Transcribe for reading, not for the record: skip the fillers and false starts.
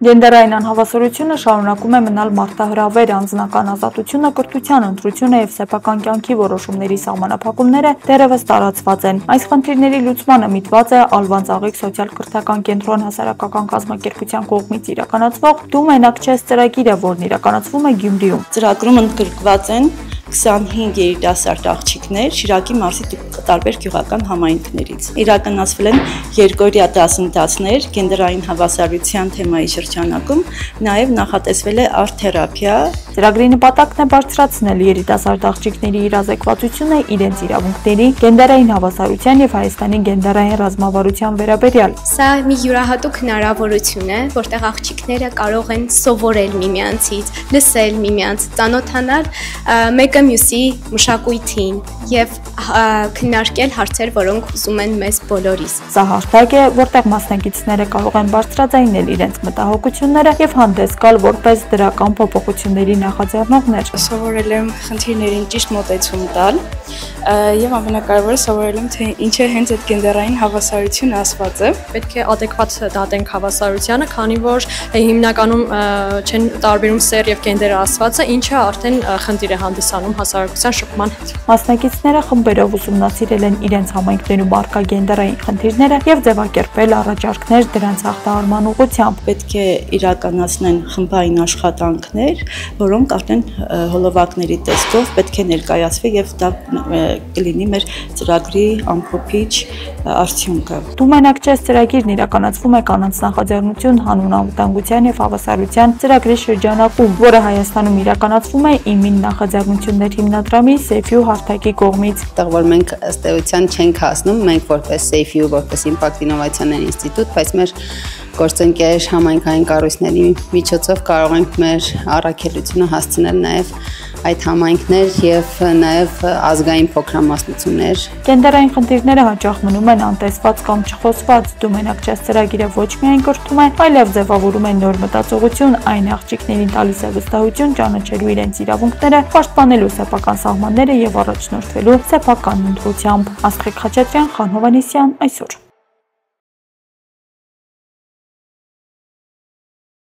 Գենդերային անհավասարությունը շարունակում է մնալ մարտահրավեր, անձնական ազատությունը, կրթության ընտրությունը եւ սեփական կյանքի որոշումների սահմանափակումները դեռևս տարածված են։ Այս խնդիրների լուծմանը միտված է Ալվան ծաղիկ սոցիալ-կրթական կենտրոն հասարակական կազմակերպության կողմից իրականացվող «Դու մենակ չես» ծրագիրը, որն իրականացվում է Գյումրիում։ Ծրագրում ընդգրկված են 25 երիտասարդ աղջիկներ Շիրակի մարզի տարբեր գյուղական համայնքներից։ Իրականացվել են երկօրյա դասընթացներ գենդերային հավասարության թեմայի շրջանակում, նաև նախատեսվել է արտ-թերապիա։ Ծրագրի նպատակն է բարձրացնել երիտասարդ աղջիկների իրազեկվածությունը իրենց իրավունքների, գենդերային հավասարության եւ Հայաստանի գենդերային ռազմավարության վերաբերյալ։ Սա մի յուրահատուկ հնարավորություն է, որտեղ աղջիկները կարող են սովորել միմյանցից, լսել միմյանց, ծանոթանալ մեկը մյուսի մշակույթին եւ քննարկել հարցեր, որոնք ուզում են մեզ բոլորիս։ Սա հարթակ է, որտեղ մասնակիցները կարող են բարձրաձայնել իրենց մտահոգությունները եւ հանդես գալ որպես դրական փոփոխությունների նախաձեռնողներ։ Սովորել եմ խնդիրներին ճիշտ մոտեցում տալ եւ ամենակարևորը սովորել եմ, թե ինչ է հենց այդ գենդերային հավասարությունը ասվածը։ Պետք է adekvat դատենք հավասարությանը, քանի որ հիմնականում չեն տարբերում սեռ եւ գենդերը ասվածը, ինչը արդեն խնդիր է հանդիսանում հասարակության շփման հետ։ Մասնակիցները խմբերով ուսումնասիրել են իրենց համայնքներում առկա գենդերային խնդիրները եւ ձևակերպել առաջարկներ դրանց հաղթահարման ուղղությամբ։ Պետք է իրականացնեն խմբային աշխատանքներ, որոնք արդեն հոլովակների տեսքով պետք է ներկայացվի եւ դա կլինի մեր ծրագրի ամփոփիչ արդյունքը։ Դու մենակ չես ծրագիրն իրականացվում է կանանց նախաձեռնություն հանուն անվտանգության եւ հավասարության ծրագրի շրջանակում, որը Հայաստանում իրականացվում է ԻՄԻ նախաձեռնություններ հիմնադրամի SAFE-ու հարթակի կողմից։ Այդտեղ որ մենք ըստ էության չենք հասնում, մենք որպես SAFE-ու, որպես Impact Innovation ինստիտուտ, բայց մեր գործընկեր համայնքային կառույցների միջոցով կարող ենք մեր առաքելությունը հասցնել նաև այդ համայնքներ եւ նաև ազգային փոքրամասնություններ։ Գենդերային խնդիրները հաճախ մնում են անտեսված կամ չխոսված։ Դու մենակ չես ծրագիրը ոչ միայն կրթում է, այլև ձևավորում է նոր մտածողություն, այն աղջիկներին տալիս է վստահություն ճանաչելու իրենց իրավունքները, պաշտպանելու սեփական սահմանները եւ առաջնորդվելու սեփական ընտրությամբ։ Աստղիկ Խաչատրյան, Խան Հովհաննիսյան, այսօր։